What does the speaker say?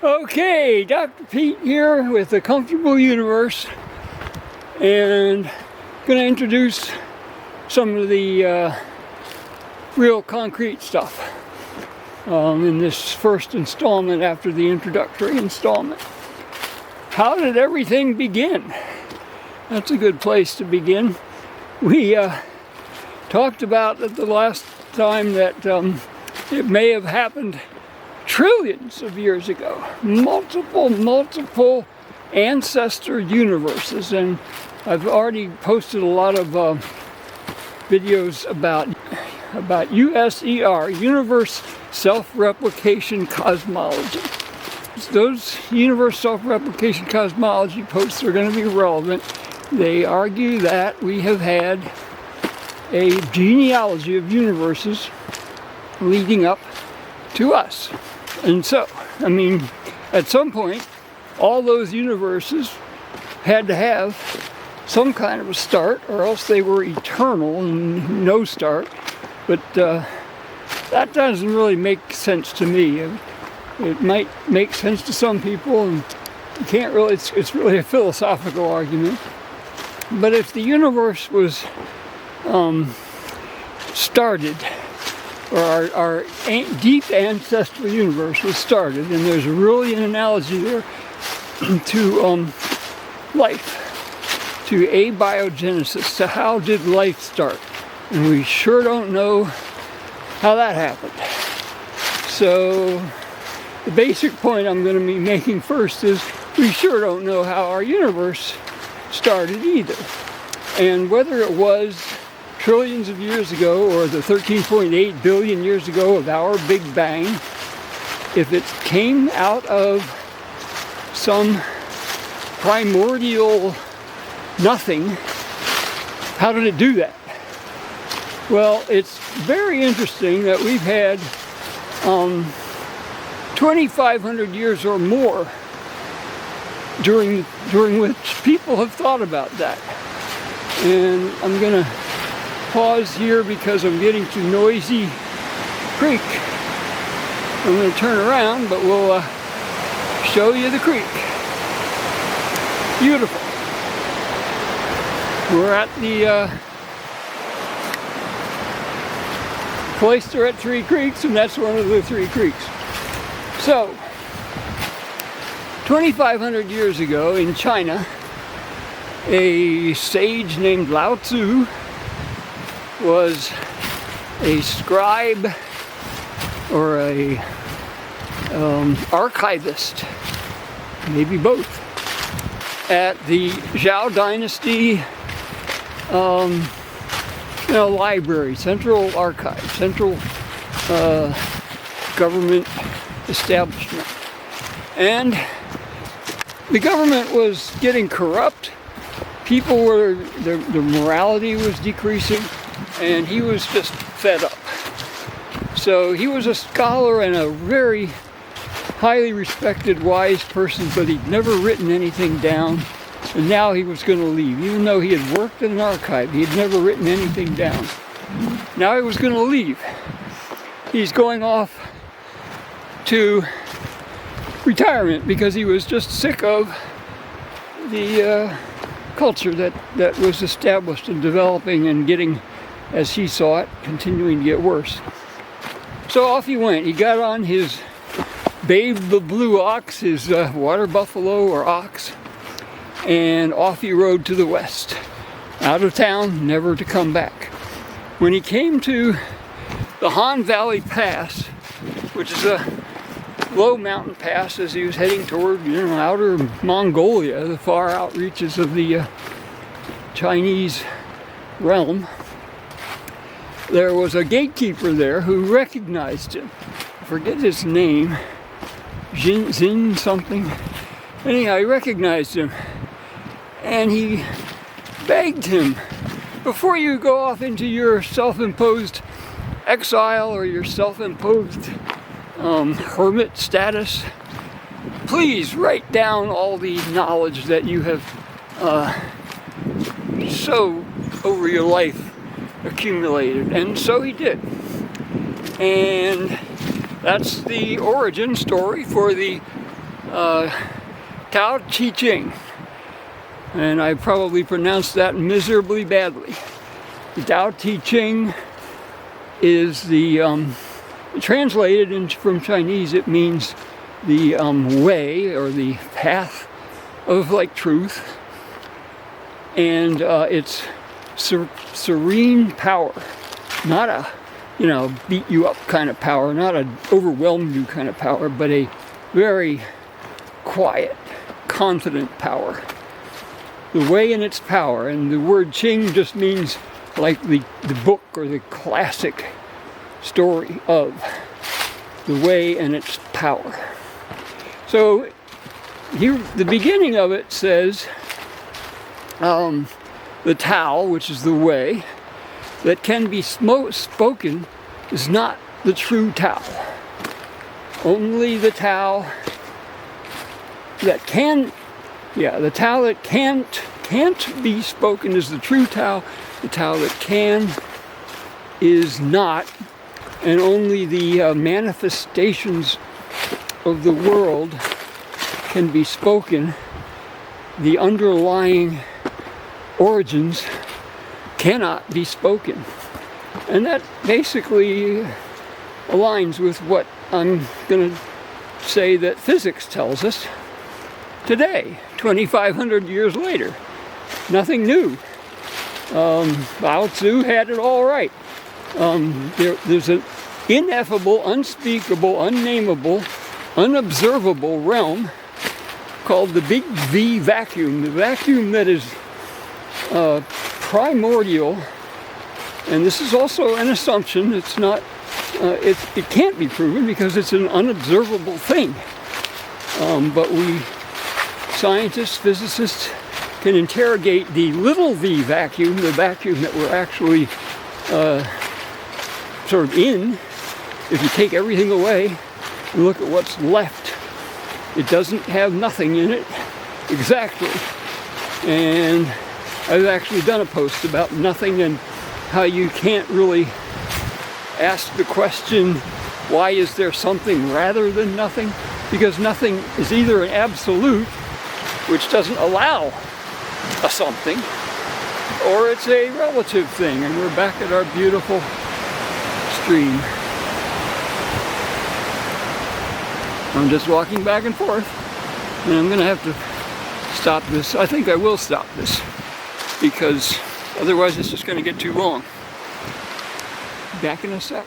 Okay, Dr. Pete here with the Comfortable Universe, and going to introduce some of the real concrete stuff in this first installment after the introductory installment. How did everything begin? That's a good place to begin. We talked about at the last time that it may have happened trillions of years ago, multiple ancestor universes, and I've already posted a lot of videos about USER, Universe Self-Replication Cosmology. Those Universe Self-Replication Cosmology posts are going to be relevant. They argue that we have had a genealogy of universes leading up to us. And so, I mean, at some point, all those universes had to have some kind of a start, or else they were eternal and no start. But that doesn't really make sense to me. It might make sense to some people, and you can't really, it's really a philosophical argument. But if the universe was started, or our deep ancestral universe was started, and there's really an analogy there to life, to abiogenesis, to how did life start? And we sure don't know how that happened. So the basic point I'm going to be making first is we sure don't know how our universe started either. And whether it was trillions of years ago or the 13.8 billion years ago of our Big Bang, if it came out of some primordial nothing, how did it do that? Well, it's very interesting that we've had 2,500 years or more during which people have thought about that. And I'm going to pause here because I'm getting to Noisy Creek. I'm going to turn around, but we'll show you the creek. Beautiful. We're at the cloister at Three Creeks, and that's one of the three creeks. So, 2,500 years ago in China, a sage named Laozi was a scribe or a archivist, maybe both, at the Zhao Dynasty library, central archive, central government establishment. And the government was getting corrupt. People were, the morality was decreasing, and he was just fed up. So he was a scholar and a very highly respected, wise person, but he'd never written anything down, and now he was going to leave. Even though he had worked in an archive, he had never written anything down. Now he was going to leave. He's going off to retirement because he was just sick of the culture that was established and developing and getting, as he saw it, continuing to get worse. So off he went. He got on his Babe the Blue Ox, his water buffalo or ox, and off he rode to the west, out of town, never to come back. When he came to the Han Valley Pass, which is a low mountain pass as he was heading toward, outer Mongolia, the far out reaches of the Chinese realm, there was a gatekeeper there who recognized him. I forget his name, Zin something. Anyhow, he recognized him, and he begged him, before you go off into your self-imposed exile or your self-imposed hermit status, please write down all the knowledge that you have so over your life accumulated. And so he did. And that's the origin story for the Tao-Te Ching. And I probably pronounced that miserably badly. The Tao-Te Ching is the, translated from Chinese, it means the way or the path of like truth. And it's serene power, not a, beat you up kind of power, not a overwhelm you kind of power, but a very quiet, confident power. The way in its power, and the word Qing just means like the book or the classic story of the way and its power. So here, the beginning of it says, the Tao, which is the way, that can be spoken is not the true Tao. Only the Tao that can, the Tao that can't be spoken is the true Tao. The Tao that can is not, and only the manifestations of the world can be spoken. The underlying origins cannot be spoken. And that basically aligns with what I'm going to say that physics tells us today, 2,500 years later. Nothing new. Laozi had it all right. There's an ineffable, unspeakable, unnameable, unobservable realm called the Big V vacuum. The vacuum that is primordial, and this is also an assumption. It's not. It can't be proven because it's an unobservable thing. But we scientists, physicists, can interrogate the little v vacuum, the vacuum that we're actually sort of in. If you take everything away and look at what's left, it doesn't have nothing in it exactly. And I've actually done a post about nothing and how you can't really ask the question, why is there something rather than nothing? Because nothing is either an absolute, which doesn't allow a something, or it's a relative thing. And we're back at our beautiful stream. I'm just walking back and forth, and I'm going to have to stop this. I think I will stop this, because otherwise it's just going to get too long. Back in a sec.